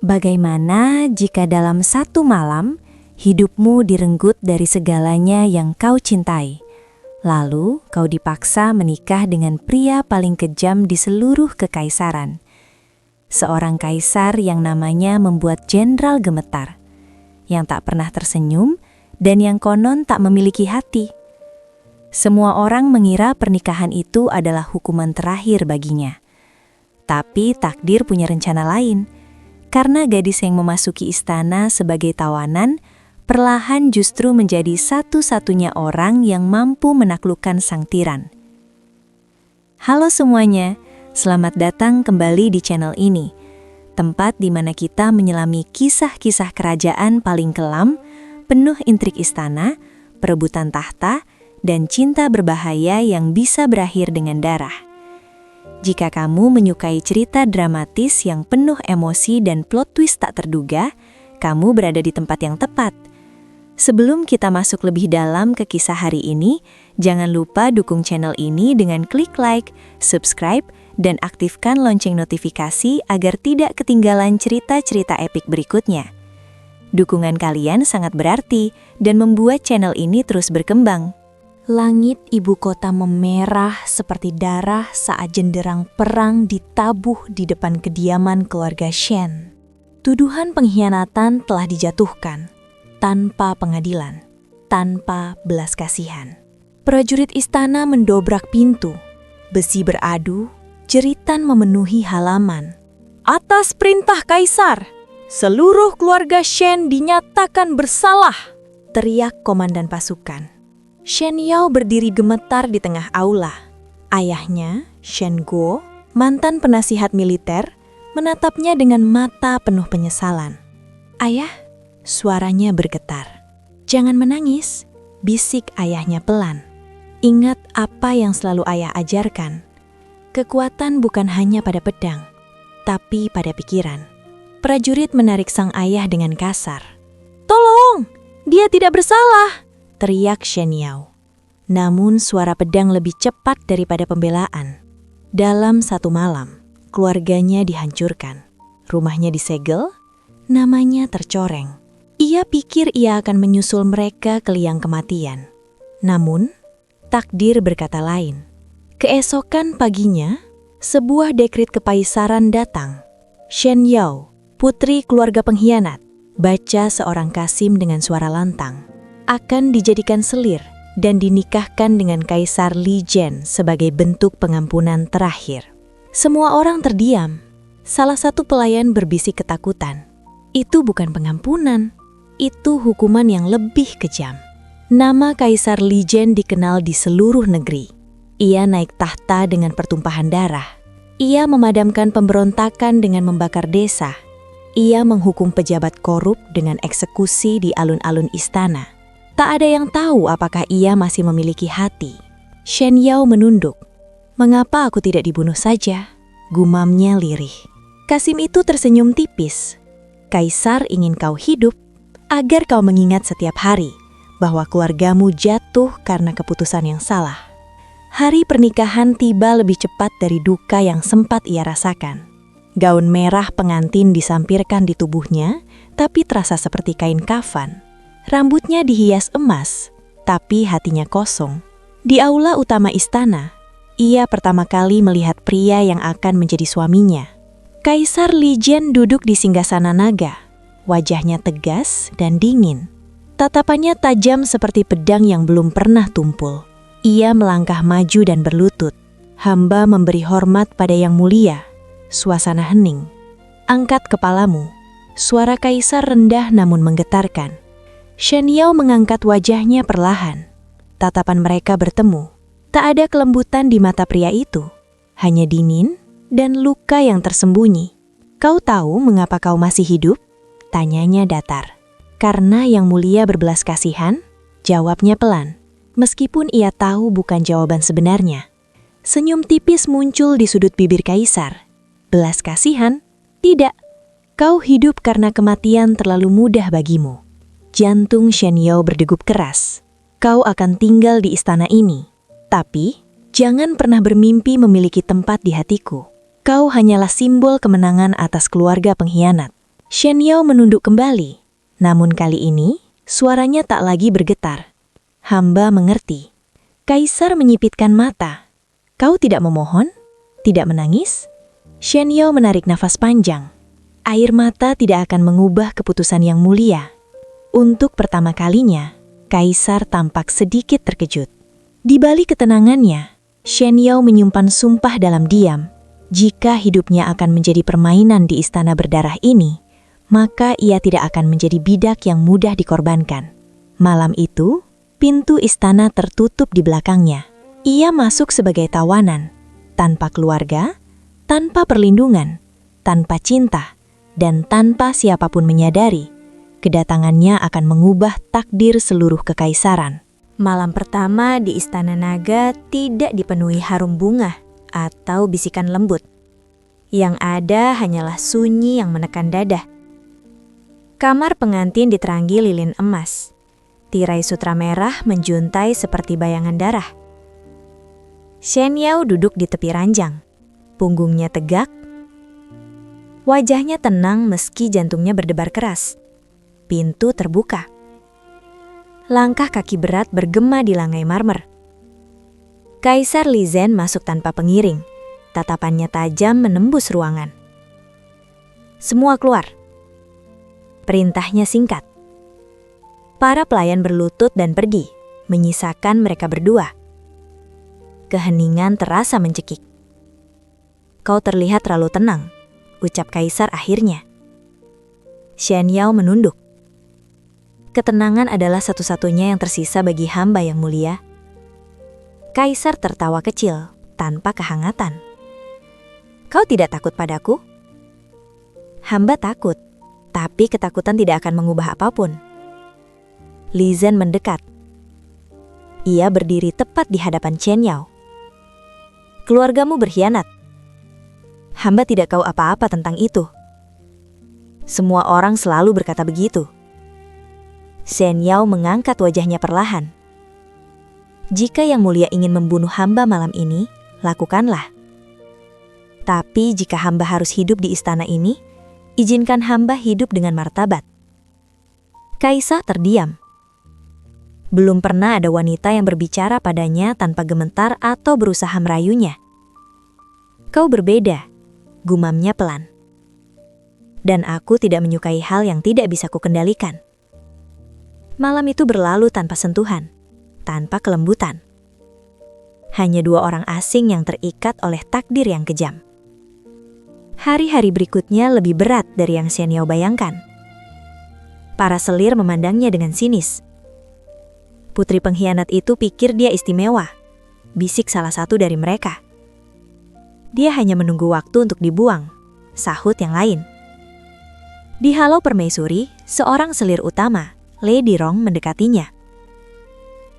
Bagaimana jika dalam satu malam, hidupmu direnggut dari segalanya yang kau cintai? Lalu kau dipaksa menikah dengan pria paling kejam di seluruh kekaisaran. Seorang kaisar yang namanya membuat jenderal gemetar, yang tak pernah tersenyum dan yang konon tak memiliki hati. Semua orang mengira pernikahan itu adalah hukuman terakhir baginya. Tapi takdir punya rencana lain. Karena gadis yang memasuki istana sebagai tawanan, perlahan justru menjadi satu-satunya orang yang mampu menaklukkan sang tiran. Halo semuanya, selamat datang kembali di channel ini, tempat di mana kita menyelami kisah-kisah kerajaan paling kelam, penuh intrik istana, perebutan tahta, dan cinta berbahaya yang bisa berakhir dengan darah. Jika kamu menyukai cerita dramatis yang penuh emosi dan plot twist tak terduga, kamu berada di tempat yang tepat. Sebelum kita masuk lebih dalam ke kisah hari ini, jangan lupa dukung channel ini dengan klik like, subscribe, dan aktifkan lonceng notifikasi agar tidak ketinggalan cerita-cerita epik berikutnya. Dukungan kalian sangat berarti dan membuat channel ini terus berkembang. Langit ibu kota memerah seperti darah saat jenderang perang ditabuh di depan kediaman keluarga Shen. Tuduhan pengkhianatan telah dijatuhkan, tanpa pengadilan, tanpa belas kasihan. Prajurit istana mendobrak pintu, besi beradu, jeritan memenuhi halaman. Atas perintah kaisar, seluruh keluarga Shen dinyatakan bersalah, teriak komandan pasukan. Shen Yao berdiri gemetar di tengah aula. Ayahnya, Shen Guo, mantan penasihat militer, menatapnya dengan mata penuh penyesalan. "Ayah," suaranya bergetar. "Jangan menangis," bisik ayahnya pelan. "Ingat apa yang selalu ayah ajarkan. Kekuatan bukan hanya pada pedang, tapi pada pikiran." Prajurit menarik sang ayah dengan kasar. "Tolong, dia tidak bersalah!" teriak Shen Yao. Namun suara pedang lebih cepat daripada pembelaan. Dalam satu malam, keluarganya dihancurkan. Rumahnya disegel, namanya tercoreng. Ia pikir ia akan menyusul mereka ke liang kematian. Namun, takdir berkata lain. Keesokan paginya, sebuah dekret kekaisaran datang. Shen Yao, putri keluarga pengkhianat, baca seorang kasim dengan suara lantang, akan dijadikan selir dan dinikahkan dengan Kaisar Li Zhen sebagai bentuk pengampunan terakhir. Semua orang terdiam. Salah satu pelayan berbisik ketakutan. Itu bukan pengampunan, itu hukuman yang lebih kejam. Nama Kaisar Li Zhen dikenal di seluruh negeri. Ia naik tahta dengan pertumpahan darah. Ia memadamkan pemberontakan dengan membakar desa. Ia menghukum pejabat korup dengan eksekusi di alun-alun istana. Tak ada yang tahu apakah ia masih memiliki hati. Shen Yao menunduk. "Mengapa aku tidak dibunuh saja?" gumamnya lirih. Kasim itu tersenyum tipis. "Kaisar ingin kau hidup agar kau mengingat setiap hari bahwa keluargamu jatuh karena keputusan yang salah." Hari pernikahan tiba lebih cepat dari duka yang sempat ia rasakan. Gaun merah pengantin disampirkan di tubuhnya, tapi terasa seperti kain kafan. Rambutnya dihias emas, tapi hatinya kosong. Di aula utama istana, ia pertama kali melihat pria yang akan menjadi suaminya. Kaisar Li Zhen duduk di singgasana naga. Wajahnya tegas dan dingin. Tatapannya tajam seperti pedang yang belum pernah tumpul. Ia melangkah maju dan berlutut. "Hamba memberi hormat pada yang mulia." Suasana hening. "Angkat kepalamu." Suara kaisar rendah namun menggetarkan. Shen Yao mengangkat wajahnya perlahan. Tatapan mereka bertemu. Tak ada kelembutan di mata pria itu. Hanya dingin dan luka yang tersembunyi. "Kau tahu mengapa kau masih hidup?" tanyanya datar. "Karena yang mulia berbelas kasihan?" jawabnya pelan. Meskipun ia tahu bukan jawaban sebenarnya. Senyum tipis muncul di sudut bibir kaisar. "Belas kasihan? Tidak. Kau hidup karena kematian terlalu mudah bagimu." Jantung Shen Yao berdegup keras. "Kau akan tinggal di istana ini. Tapi, jangan pernah bermimpi memiliki tempat di hatiku. Kau hanyalah simbol kemenangan atas keluarga pengkhianat." Shen Yao menunduk kembali, namun kali ini suaranya tak lagi bergetar. Hamba mengerti. Kaisar menyipitkan mata. Kau tidak memohon? Tidak menangis? Shen Yao menarik nafas panjang. Air mata tidak akan mengubah keputusan yang mulia. Untuk pertama kalinya, Kaisar tampak sedikit terkejut. Di balik ketenangannya, Shen Yao menyimpan sumpah dalam diam. Jika hidupnya akan menjadi permainan di istana berdarah ini, maka ia tidak akan menjadi bidak yang mudah dikorbankan. Malam itu, pintu istana tertutup di belakangnya. Ia masuk sebagai tawanan, tanpa keluarga, tanpa perlindungan, tanpa cinta, dan tanpa siapapun menyadari, kedatangannya akan mengubah takdir seluruh kekaisaran. Malam pertama di Istana Naga tidak dipenuhi harum bunga atau bisikan lembut. Yang ada hanyalah sunyi yang menekan dada. Kamar pengantin diterangi lilin emas. Tirai sutra merah menjuntai seperti bayangan darah. Shen Yao duduk di tepi ranjang. Punggungnya tegak. Wajahnya tenang meski jantungnya berdebar keras. Pintu terbuka. Langkah kaki berat bergema di langai marmer. Kaisar Li Zhen masuk tanpa pengiring. Tatapannya tajam menembus ruangan. Semua keluar. Perintahnya singkat. Para pelayan berlutut dan pergi, menyisakan mereka berdua. Keheningan terasa mencekik. Kau terlihat terlalu tenang, ucap Kaisar akhirnya. Shen Yao menunduk. Ketenangan adalah satu-satunya yang tersisa bagi hamba yang mulia. Kaisar tertawa kecil, tanpa kehangatan. Kau tidak takut padaku? Hamba takut, tapi ketakutan tidak akan mengubah apapun. Li Zhen mendekat. Ia berdiri tepat di hadapan Shen Yao. Keluargamu berkhianat. Hamba tidak tahu apa-apa tentang itu. Semua orang selalu berkata begitu. Shen Yao mengangkat wajahnya perlahan. Jika yang mulia ingin membunuh hamba malam ini, lakukanlah. Tapi jika hamba harus hidup di istana ini, izinkan hamba hidup dengan martabat. Kaisar terdiam. Belum pernah ada wanita yang berbicara padanya tanpa gemetar atau berusaha merayunya. Kau berbeda, gumamnya pelan. Dan aku tidak menyukai hal yang tidak bisa kukendalikan. Malam itu berlalu tanpa sentuhan, tanpa kelembutan. Hanya dua orang asing yang terikat oleh takdir yang kejam. Hari-hari berikutnya lebih berat dari yang Shen Yao bayangkan. Para selir memandangnya dengan sinis. Putri pengkhianat itu pikir dia istimewa, bisik salah satu dari mereka. Dia hanya menunggu waktu untuk dibuang, sahut yang lain. Di Halau Permaisuri, seorang selir utama, Lady Rong, mendekatinya.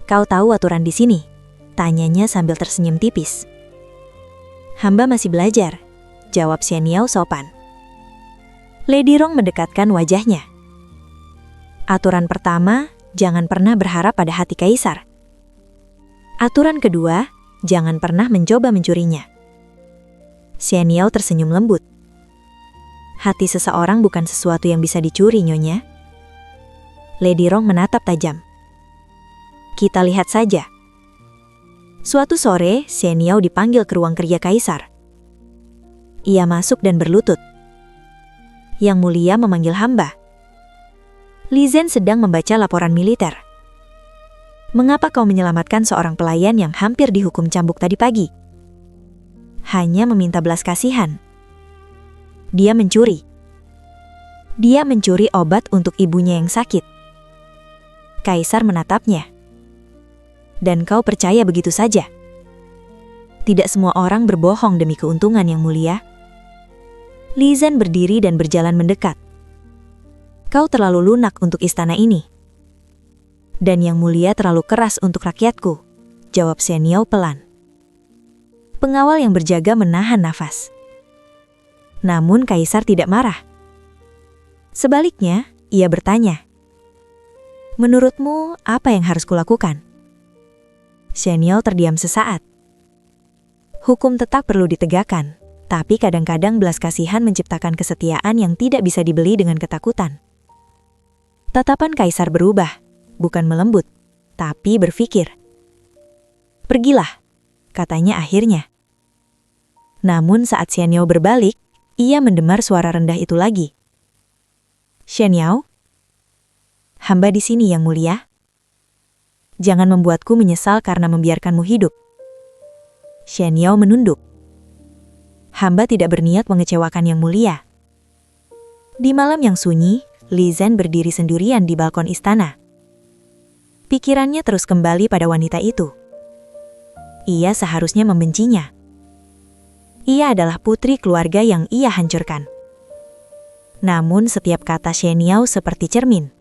Kau tahu aturan di sini? Tanyanya sambil tersenyum tipis. Hamba masih belajar, jawab Shen Yao sopan. Lady Rong mendekatkan wajahnya. Aturan pertama, jangan pernah berharap pada hati kaisar. Aturan kedua, jangan pernah mencoba mencurinya. Shen Yao tersenyum lembut. Hati seseorang bukan sesuatu yang bisa dicuri, Nyonya. Lady Rong menatap tajam. Kita lihat saja. Suatu sore, Shen Yao dipanggil ke ruang kerja kaisar. Ia masuk dan berlutut. Yang mulia memanggil hamba. Li Zhen sedang membaca laporan militer. Mengapa kau menyelamatkan seorang pelayan yang hampir dihukum cambuk tadi pagi? Hanya meminta belas kasihan. Dia mencuri. Dia mencuri obat untuk ibunya yang sakit. Kaisar menatapnya. Dan kau percaya begitu saja? Tidak semua orang berbohong demi keuntungan, yang mulia. Li Zhen berdiri dan berjalan mendekat. Kau terlalu lunak untuk istana ini. Dan yang mulia terlalu keras untuk rakyatku, jawab Shen Yao pelan. Pengawal yang berjaga menahan nafas. Namun kaisar tidak marah. Sebaliknya, ia bertanya, menurutmu apa yang harus kulakukan? Shen Yao terdiam sesaat. Hukum tetap perlu ditegakkan, Tapi kadang-kadang belas kasihan menciptakan kesetiaan yang tidak bisa dibeli dengan ketakutan. Tatapan kaisar berubah, bukan melembut, tapi berpikir. "Pergilah," katanya akhirnya. Namun saat Xian Yao berbalik, ia mendengar suara rendah itu lagi. "Xian Yao? Hamba di sini, Yang Mulia. Jangan membuatku menyesal karena membiarkanmu hidup." Xian Yao menunduk. "Hamba tidak berniat mengecewakan Yang Mulia." Di malam yang sunyi, Li Zhen berdiri sendirian di balkon istana. Pikirannya terus kembali pada wanita itu. Ia seharusnya membencinya. Ia adalah putri keluarga yang ia hancurkan. Namun setiap kata Xian Yao seperti cermin,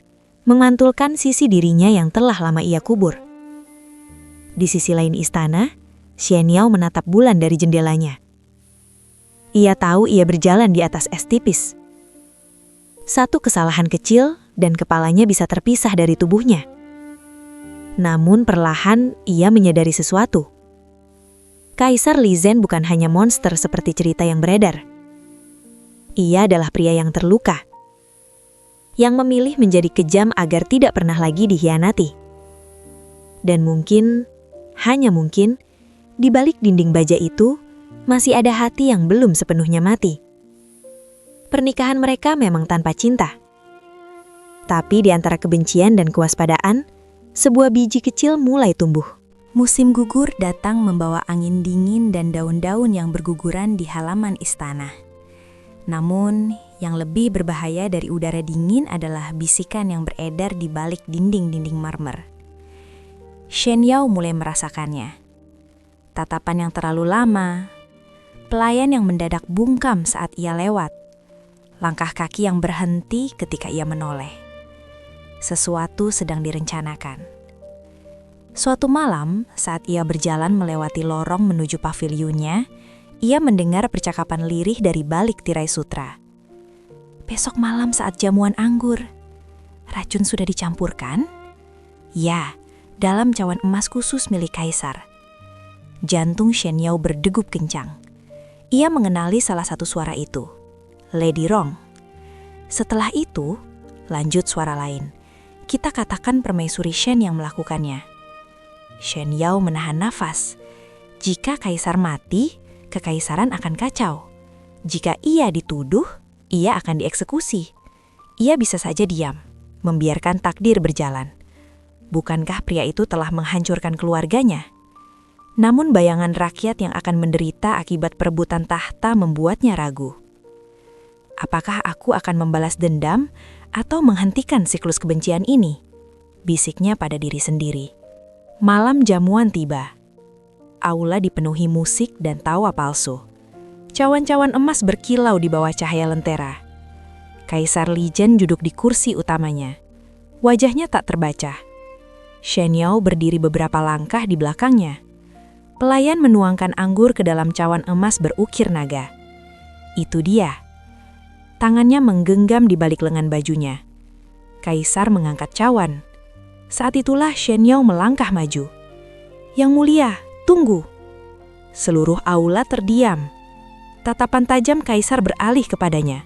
memantulkan sisi dirinya yang telah lama ia kubur. Di sisi lain istana, Xian Yao menatap bulan dari jendelanya. Ia tahu ia berjalan di atas es tipis. Satu kesalahan kecil dan kepalanya bisa terpisah dari tubuhnya. Namun perlahan ia menyadari sesuatu. Kaisar Li Zhen bukan hanya monster seperti cerita yang beredar. Ia adalah pria yang terluka, yang memilih menjadi kejam agar tidak pernah lagi dikhianati. Dan mungkin, hanya mungkin, di balik dinding baja itu, masih ada hati yang belum sepenuhnya mati. Pernikahan mereka memang tanpa cinta. Tapi di antara kebencian dan kewaspadaan, sebuah biji kecil mulai tumbuh. Musim gugur datang membawa angin dingin dan daun-daun yang berguguran di halaman istana. Namun, yang lebih berbahaya dari udara dingin adalah bisikan yang beredar di balik dinding-dinding marmer. Xian Yao mulai merasakannya. Tatapan yang terlalu lama, pelayan yang mendadak bungkam saat ia lewat, langkah kaki yang berhenti ketika ia menoleh. Sesuatu sedang direncanakan. Suatu malam, saat ia berjalan melewati lorong menuju pavilionnya, ia mendengar percakapan lirih dari balik tirai sutra. "Besok malam saat jamuan anggur, racun sudah dicampurkan?" "Ya, dalam cawan emas khusus milik kaisar." Jantung Xian Yao berdegup kencang. Ia mengenali salah satu suara itu, Lady Rong. Setelah itu, lanjut suara lain. "Kita katakan permaisuri Shen yang melakukannya." Xian Yao menahan nafas. Jika kaisar mati, kekaisaran akan kacau. Jika ia dituduh, ia akan dieksekusi. Ia bisa saja diam, membiarkan takdir berjalan. Bukankah pria itu telah menghancurkan keluarganya? Namun bayangan rakyat yang akan menderita akibat perebutan tahta membuatnya ragu. "Apakah aku akan membalas dendam atau menghentikan siklus kebencian ini?" bisiknya pada diri sendiri. Malam jamuan tiba. Aula dipenuhi musik dan tawa palsu. Cawan-cawan emas berkilau di bawah cahaya lentera. Kaisar Li Zhen duduk di kursi utamanya. Wajahnya tak terbaca. Xian Yao berdiri beberapa langkah di belakangnya. Pelayan menuangkan anggur ke dalam cawan emas berukir naga. Itu dia. Tangannya menggenggam di balik lengan bajunya. Kaisar mengangkat cawan. Saat itulah Xian Yao melangkah maju. "Yang Mulia, tunggu." Seluruh aula terdiam. Tatapan tajam kaisar beralih kepadanya.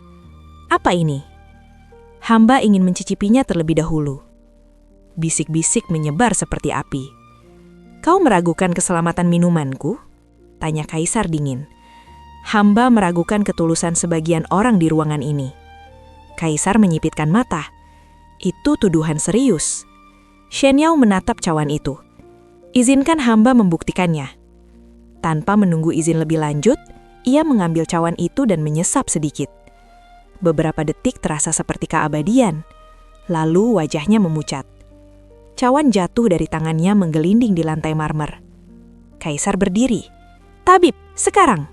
"Apa ini?" "Hamba ingin mencicipinya terlebih dahulu." Bisik-bisik menyebar seperti api. "Kau meragukan keselamatan minumanku?" tanya kaisar dingin. "Hamba meragukan ketulusan sebagian orang di ruangan ini." Kaisar menyipitkan mata. Itu tuduhan serius. Xian Yao menatap cawan itu. "Izinkan hamba membuktikannya." Tanpa menunggu izin lebih lanjut, ia mengambil cawan itu dan menyesap sedikit. Beberapa detik terasa seperti keabadian. Lalu wajahnya memucat. Cawan jatuh dari tangannya menggelinding di lantai marmer. Kaisar berdiri. "Tabib, sekarang!"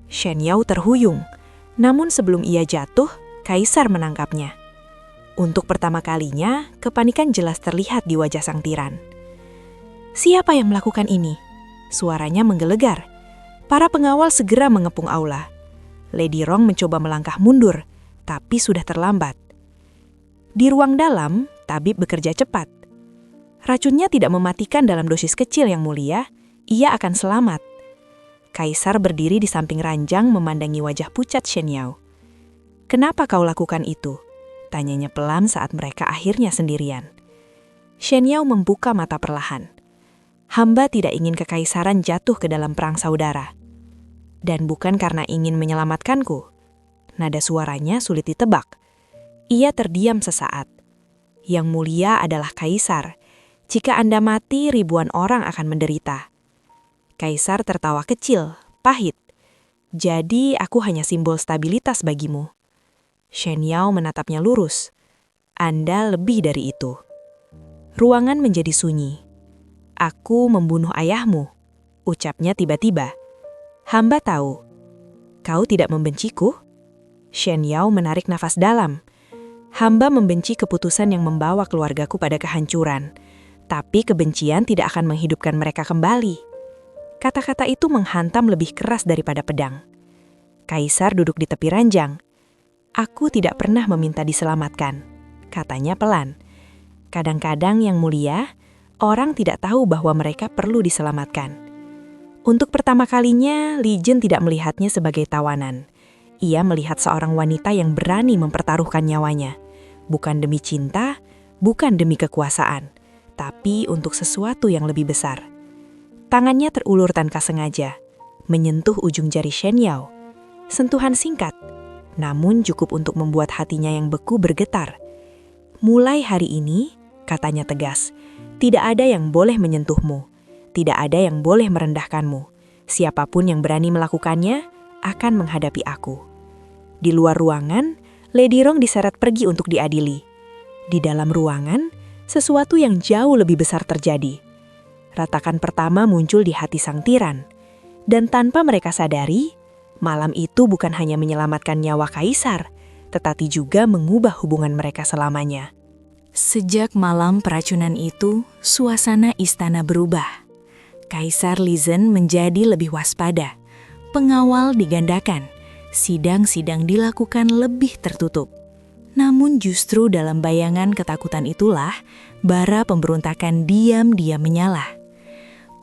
Xian Yao terhuyung. Namun sebelum ia jatuh, kaisar menangkapnya. Untuk pertama kalinya, kepanikan jelas terlihat di wajah sang tiran. "Siapa yang melakukan ini?" Suaranya menggelegar. Para pengawal segera mengepung aula. Lady Rong mencoba melangkah mundur, tapi sudah terlambat. Di ruang dalam, tabib bekerja cepat. Racunnya tidak mematikan dalam dosis kecil, Yang Mulia. Ia akan selamat. Kaisar berdiri di samping ranjang memandangi wajah pucat Shen Yao. "Kenapa kau lakukan itu?" tanyanya pelan saat mereka akhirnya sendirian. Shen Yao membuka mata perlahan. "Hamba tidak ingin kekaisaran jatuh ke dalam perang saudara. Dan bukan karena ingin menyelamatkanku." Nada suaranya sulit ditebak. Ia terdiam sesaat. "Yang mulia adalah kaisar. Jika Anda mati, ribuan orang akan menderita." Kaisar tertawa kecil, pahit. "Jadi aku hanya simbol stabilitas bagimu." Shen Yao menatapnya lurus. "Anda lebih dari itu." Ruangan menjadi sunyi. "Aku membunuh ayahmu," ucapnya tiba-tiba. "Hamba tahu. Kau tidak membenciku?" Shen Yao menarik nafas dalam. "Hamba membenci keputusan yang membawa keluargaku pada kehancuran. Tapi kebencian tidak akan menghidupkan mereka kembali." Kata-kata itu menghantam lebih keras daripada pedang. Kaisar duduk di tepi ranjang. "Aku tidak pernah meminta diselamatkan," katanya pelan. "Kadang-kadang yang mulia, orang tidak tahu bahwa mereka perlu diselamatkan." Untuk pertama kalinya, Li Jin tidak melihatnya sebagai tawanan. Ia melihat seorang wanita yang berani mempertaruhkan nyawanya. Bukan demi cinta, bukan demi kekuasaan, tapi untuk sesuatu yang lebih besar. Tangannya terulur tanpa sengaja, menyentuh ujung jari Shen Yao. Sentuhan singkat, namun cukup untuk membuat hatinya yang beku bergetar. "Mulai hari ini," katanya tegas, "tidak ada yang boleh menyentuhmu. Tidak ada yang boleh merendahkanmu. Siapapun yang berani melakukannya akan menghadapi aku." Di luar ruangan, Lady Rong diseret pergi untuk diadili. Di dalam ruangan, sesuatu yang jauh lebih besar terjadi. Ratakan pertama muncul di hati sang tiran. Dan tanpa mereka sadari, malam itu bukan hanya menyelamatkan nyawa kaisar, tetapi juga mengubah hubungan mereka selamanya. Sejak malam peracunan itu, suasana istana berubah. Kaisar Li Zhen menjadi lebih waspada. Pengawal digandakan. Sidang-sidang dilakukan lebih tertutup. Namun justru dalam bayangan ketakutan itulah, bara pemberontakan diam-diam menyala.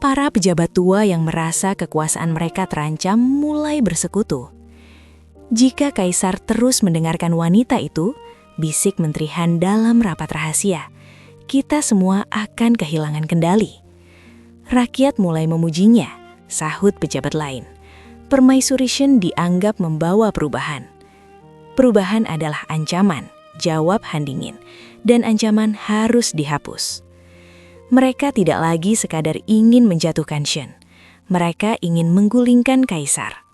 Para pejabat tua yang merasa kekuasaan mereka terancam mulai bersekutu. Jika kaisar terus mendengarkan wanita itu, bisik Menteri Han dalam rapat rahasia, kita semua akan kehilangan kendali. Rakyat mulai memujinya, sahut pejabat lain. Permaisuri Shen dianggap membawa perubahan. Perubahan adalah ancaman, jawab Han dingin, dan ancaman harus dihapus. Mereka tidak lagi sekadar ingin menjatuhkan Shen. Mereka ingin menggulingkan kaisar.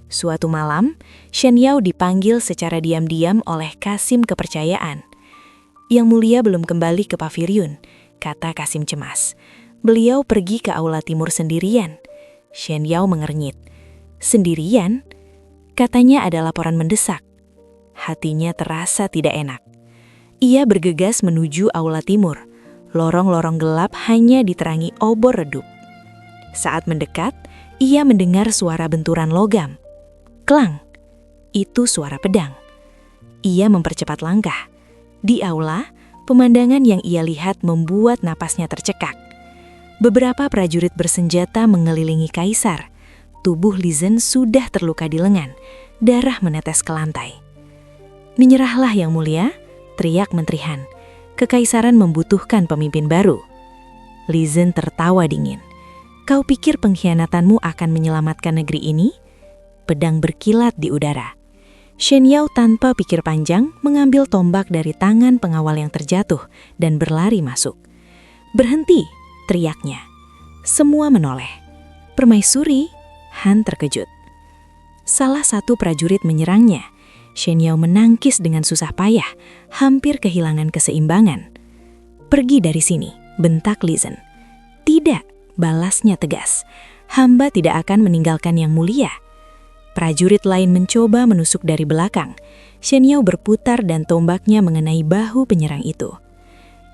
Suatu malam, Shen Yao dipanggil secara diam-diam oleh Kasim Kepercayaan. "Yang mulia belum kembali ke pavilion," kata Kasim cemas. "Beliau pergi ke aula timur sendirian." Shen Yao mengernyit. "Sendirian?" Katanya ada laporan mendesak. Hatinya terasa tidak enak. Ia bergegas menuju aula timur. Lorong-lorong gelap hanya diterangi obor redup. Saat mendekat, ia mendengar suara benturan logam. Klang! Itu suara pedang. Ia mempercepat langkah. Di aula, pemandangan yang ia lihat membuat napasnya tercekak. Beberapa prajurit bersenjata mengelilingi kaisar. Tubuh Li Zhen sudah terluka di lengan. Darah menetes ke lantai. "Menyerahlah yang mulia," teriak Menteri Han. "Kekaisaran membutuhkan pemimpin baru." Li Zhen tertawa dingin. "Kau pikir pengkhianatanmu akan menyelamatkan negeri ini?" Pedang berkilat di udara. Shen Yao tanpa pikir panjang mengambil tombak dari tangan pengawal yang terjatuh dan berlari masuk. "Berhenti!" teriaknya. Semua menoleh. "Permaisuri?" Han terkejut. Salah satu prajurit menyerangnya. Shen Yao menangkis dengan susah payah, hampir kehilangan keseimbangan. "Pergi dari sini," bentak Li Zhen. "Tidak," balasnya tegas. "Hamba tidak akan meninggalkan yang mulia." Prajurit lain mencoba menusuk dari belakang. Shen Yao berputar dan tombaknya mengenai bahu penyerang itu.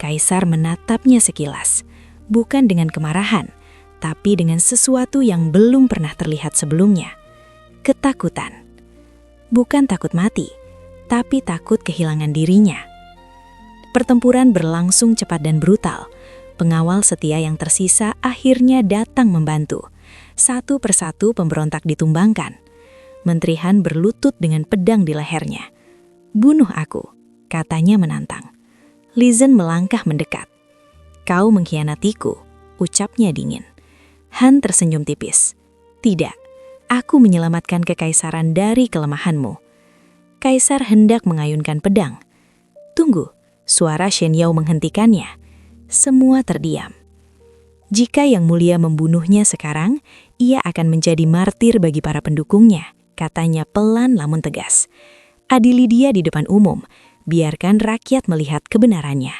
Kaisar menatapnya sekilas, bukan dengan kemarahan, tapi dengan sesuatu yang belum pernah terlihat sebelumnya. Ketakutan. Bukan takut mati, tapi takut kehilangan dirinya. Pertempuran berlangsung cepat dan brutal. Pengawal setia yang tersisa akhirnya datang membantu. Satu persatu pemberontak ditumbangkan. Menteri Han berlutut dengan pedang di lehernya. "Bunuh aku," katanya menantang. Li Zhen melangkah mendekat. "Kau mengkhianatiku," ucapnya dingin. Han tersenyum tipis. "Tidak, aku menyelamatkan kekaisaran dari kelemahanmu." Kaisar hendak mengayunkan pedang. "Tunggu," suara Shen Yao menghentikannya. Semua terdiam. "Jika Yang Mulia membunuhnya sekarang, ia akan menjadi martir bagi para pendukungnya," katanya pelan namun tegas. "Adili dia di depan umum, biarkan rakyat melihat kebenarannya."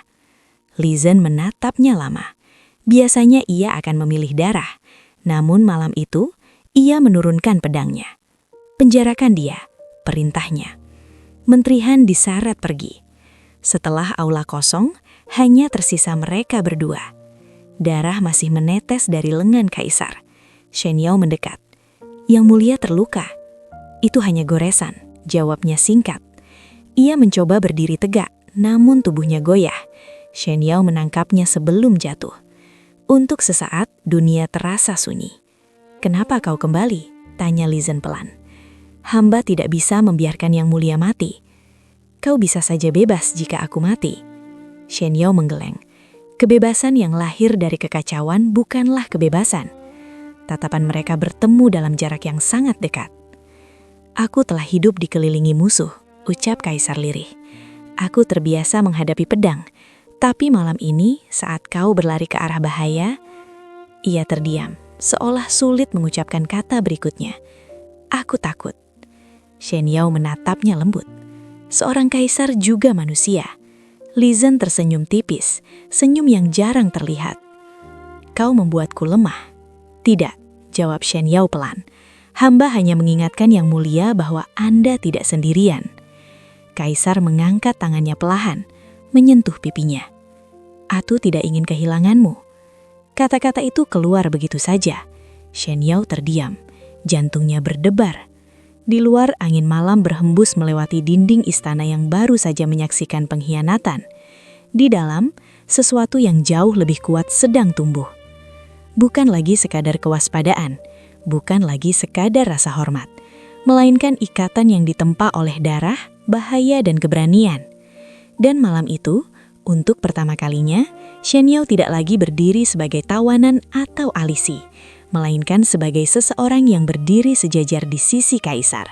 Li Zhen menatapnya lama. Biasanya ia akan memilih darah, namun malam itu ia menurunkan pedangnya. "Penjarakan dia," perintahnya. Menteri Han diseret pergi. Setelah aula kosong, hanya tersisa mereka berdua. Darah masih menetes dari lengan kaisar. Shen Yao mendekat. "Yang Mulia terluka." "Itu hanya goresan," jawabnya singkat. Ia mencoba berdiri tegak, namun tubuhnya goyah. Shen Yao menangkapnya sebelum jatuh. Untuk sesaat, dunia terasa sunyi. "Kenapa kau kembali?" tanya Li Zhen pelan. "Hamba tidak bisa membiarkan Yang Mulia mati." "Kau bisa saja bebas jika aku mati." Shen Yao menggeleng. Kebebasan yang lahir dari kekacauan bukanlah kebebasan. Tatapan mereka bertemu dalam jarak yang sangat dekat. "Aku telah hidup dikelilingi musuh," ucap Kaisar lirih. "Aku terbiasa menghadapi pedang. Tapi malam ini, saat kau berlari ke arah bahaya..." Ia terdiam, seolah sulit mengucapkan kata berikutnya. "Aku takut." Shen Yao menatapnya lembut. Seorang kaisar juga manusia. Li Zhen tersenyum tipis, senyum yang jarang terlihat. "Kau membuatku lemah." "Tidak," jawab Shen Yao pelan. "Hamba hanya mengingatkan Yang Mulia bahwa Anda tidak sendirian." Kaisar mengangkat tangannya pelahan, menyentuh pipinya. "Atu tidak ingin kehilanganmu." Kata-kata itu keluar begitu saja. Shen Yao terdiam, jantungnya berdebar. Di luar, angin malam berhembus melewati dinding istana yang baru saja menyaksikan pengkhianatan. Di dalam, sesuatu yang jauh lebih kuat sedang tumbuh. Bukan lagi sekadar kewaspadaan, bukan lagi sekadar rasa hormat, melainkan ikatan yang ditempa oleh darah, bahaya, dan keberanian. Dan malam itu, untuk pertama kalinya, Shen Yao tidak lagi berdiri sebagai tawanan atau alisi, melainkan sebagai seseorang yang berdiri sejajar di sisi kaisar.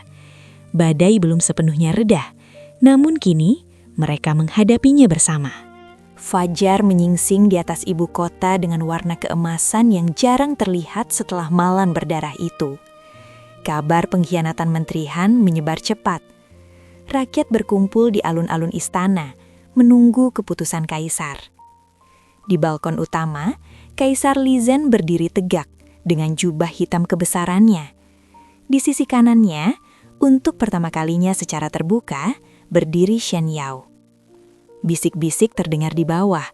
Badai belum sepenuhnya reda, namun kini mereka menghadapinya bersama. Fajar menyingsing di atas ibu kota dengan warna keemasan yang jarang terlihat setelah malam berdarah itu. Kabar pengkhianatan Menteri Han menyebar cepat. Rakyat berkumpul di alun-alun istana, menunggu keputusan kaisar. Di balkon utama, Kaisar Li Zhen berdiri tegak dengan jubah hitam kebesarannya. Di sisi kanannya, untuk pertama kalinya secara terbuka, berdiri Shen Yao. Bisik-bisik terdengar di bawah.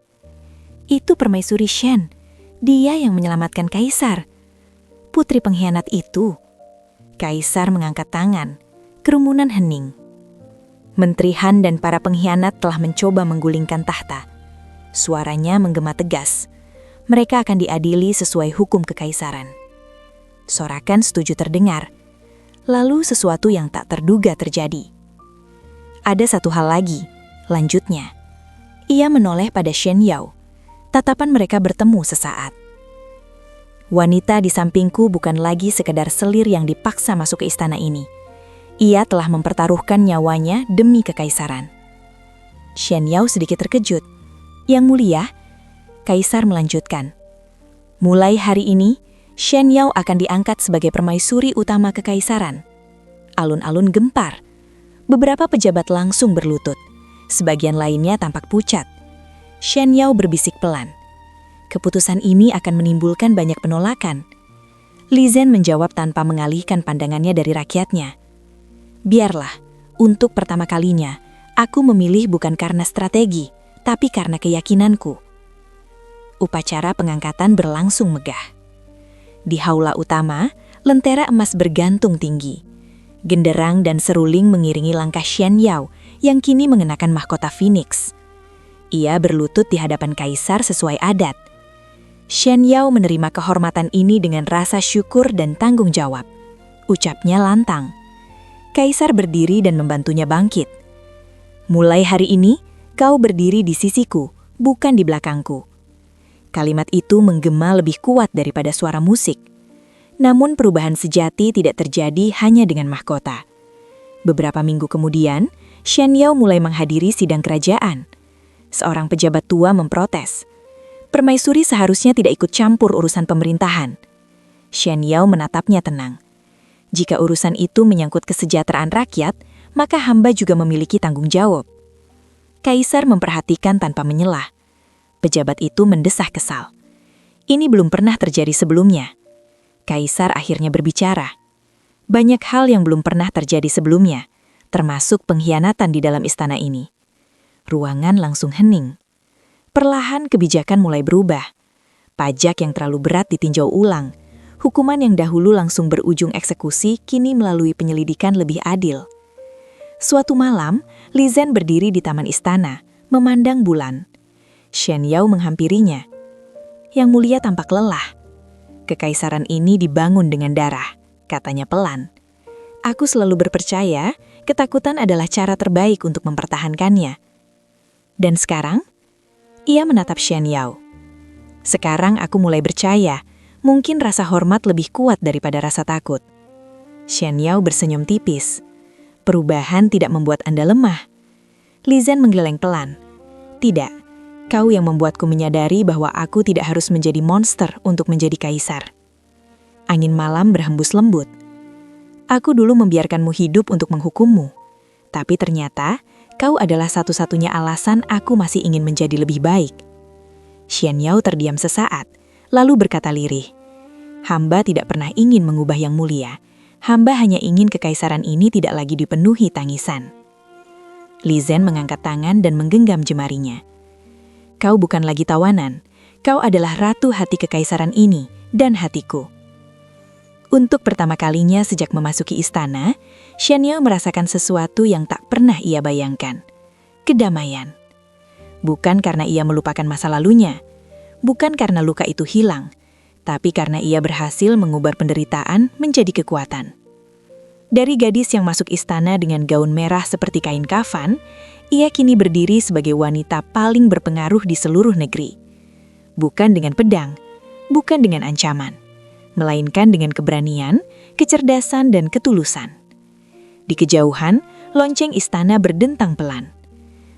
"Itu Permaisuri Shen. Dia yang menyelamatkan kaisar. Putri pengkhianat itu." Kaisar mengangkat tangan. Kerumunan hening. Menteri Han dan para pengkhianat telah mencoba menggulingkan tahta. Suaranya menggema tegas. Mereka akan diadili sesuai hukum kekaisaran. Sorakan setuju terdengar. Lalu sesuatu yang tak terduga terjadi. "Ada satu hal lagi," lanjutnya. Ia menoleh pada Shen Yao. Tatapan mereka bertemu sesaat. "Wanita di sampingku bukan lagi sekedar selir yang dipaksa masuk ke istana ini. Ia telah mempertaruhkan nyawanya demi kekaisaran." Shen Yao sedikit terkejut. "Yang Mulia," Kaisar melanjutkan, "mulai hari ini, Shen Yao akan diangkat sebagai permaisuri utama kekaisaran." Alun-alun gempar. Beberapa pejabat langsung berlutut. Sebagian lainnya tampak pucat. Shen Yao berbisik pelan. "Keputusan ini akan menimbulkan banyak penolakan." Li Zhen menjawab tanpa mengalihkan pandangannya dari rakyatnya. "Biarlah, untuk pertama kalinya, aku memilih bukan karena strategi, tapi karena keyakinanku." Upacara pengangkatan berlangsung megah. Di haula utama, lentera emas bergantung tinggi. Genderang dan seruling mengiringi langkah Shen Yao yang kini mengenakan mahkota Phoenix. Ia berlutut di hadapan kaisar sesuai adat. Shen Yao menerima kehormatan ini dengan rasa syukur dan tanggung jawab. Ucapnya lantang. Kaisar berdiri dan membantunya bangkit. "Mulai hari ini, kau berdiri di sisiku, bukan di belakangku." Kalimat itu menggema lebih kuat daripada suara musik. Namun perubahan sejati tidak terjadi hanya dengan mahkota. Beberapa minggu kemudian, Shen Yao mulai menghadiri sidang kerajaan. Seorang pejabat tua memprotes. Permaisuri seharusnya tidak ikut campur urusan pemerintahan. Shen Yao menatapnya tenang. Jika urusan itu menyangkut kesejahteraan rakyat, maka hamba juga memiliki tanggung jawab. Kaisar memperhatikan tanpa menyelah. Pejabat itu mendesah kesal. Ini belum pernah terjadi sebelumnya. Kaisar akhirnya berbicara. Banyak hal yang belum pernah terjadi sebelumnya, termasuk pengkhianatan di dalam istana ini. Ruangan langsung hening. Perlahan kebijakan mulai berubah. Pajak yang terlalu berat ditinjau ulang. Hukuman yang dahulu langsung berujung eksekusi kini melalui penyelidikan lebih adil. Suatu malam, Li Zhen berdiri di taman istana, memandang bulan. Shen Yao menghampirinya. Yang mulia tampak lelah. "Kekaisaran ini dibangun dengan darah," katanya pelan. "Aku selalu berpercaya, ketakutan adalah cara terbaik untuk mempertahankannya." "Dan sekarang?" Ia menatap Shen Yao. "Sekarang aku mulai percaya, mungkin rasa hormat lebih kuat daripada rasa takut." Shen Yao bersenyum tipis. "Perubahan tidak membuat Anda lemah." Li Zhen menggeleng pelan. "Tidak, kau yang membuatku menyadari bahwa aku tidak harus menjadi monster untuk menjadi kaisar." Angin malam berhembus lembut. "Aku dulu membiarkanmu hidup untuk menghukummu. Tapi ternyata, kau adalah satu-satunya alasan aku masih ingin menjadi lebih baik." Shen Yao terdiam sesaat, lalu berkata lirih, "Hamba tidak pernah ingin mengubah yang mulia. Hamba hanya ingin kekaisaran ini tidak lagi dipenuhi tangisan." Li Zhen mengangkat tangan dan menggenggam jemarinya. "Kau bukan lagi tawanan. Kau adalah ratu hati kekaisaran ini dan hatiku." Untuk pertama kalinya sejak memasuki istana, Shen Yao merasakan sesuatu yang tak pernah ia bayangkan. Kedamaian. Bukan karena ia melupakan masa lalunya, bukan karena luka itu hilang, tapi karena ia berhasil mengubah penderitaan menjadi kekuatan. Dari gadis yang masuk istana dengan gaun merah seperti kain kafan, ia kini berdiri sebagai wanita paling berpengaruh di seluruh negeri. Bukan dengan pedang, bukan dengan ancaman, melainkan dengan keberanian, kecerdasan, dan ketulusan. Di kejauhan, lonceng istana berdentang pelan.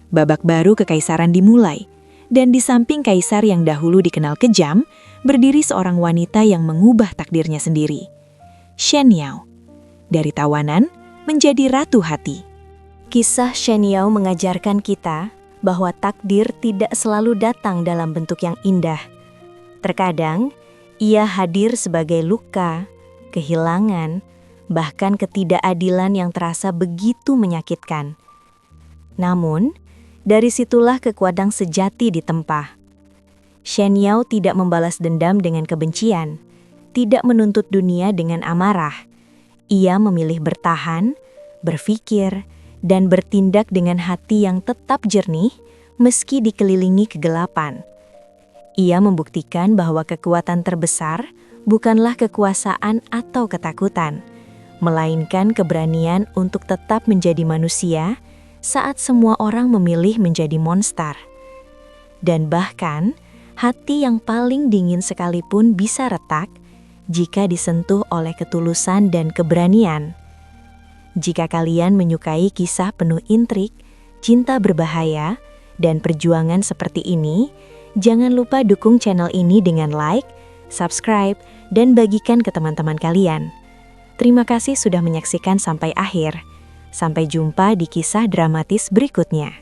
Babak baru kekaisaran dimulai, dan di samping kaisar yang dahulu dikenal kejam, berdiri seorang wanita yang mengubah takdirnya sendiri. Shen Yao, dari tawanan menjadi ratu hati. Kisah Shen Yao mengajarkan kita bahwa takdir tidak selalu datang dalam bentuk yang indah. Terkadang, ia hadir sebagai luka, kehilangan, bahkan ketidakadilan yang terasa begitu menyakitkan. Namun, dari situlah kekuatan sejati ditempa. Shen Yao tidak membalas dendam dengan kebencian, tidak menuntut dunia dengan amarah. Ia memilih bertahan, berpikir, dan bertindak dengan hati yang tetap jernih meski dikelilingi kegelapan. Ia membuktikan bahwa kekuatan terbesar bukanlah kekuasaan atau ketakutan, melainkan keberanian untuk tetap menjadi manusia saat semua orang memilih menjadi monster. Dan bahkan, hati yang paling dingin sekalipun bisa retak jika disentuh oleh ketulusan dan keberanian. Jika kalian menyukai kisah penuh intrik, cinta berbahaya, dan perjuangan seperti ini, jangan lupa dukung channel ini dengan like, subscribe, dan bagikan ke teman-teman kalian. Terima kasih sudah menyaksikan sampai akhir. Sampai jumpa di kisah dramatis berikutnya.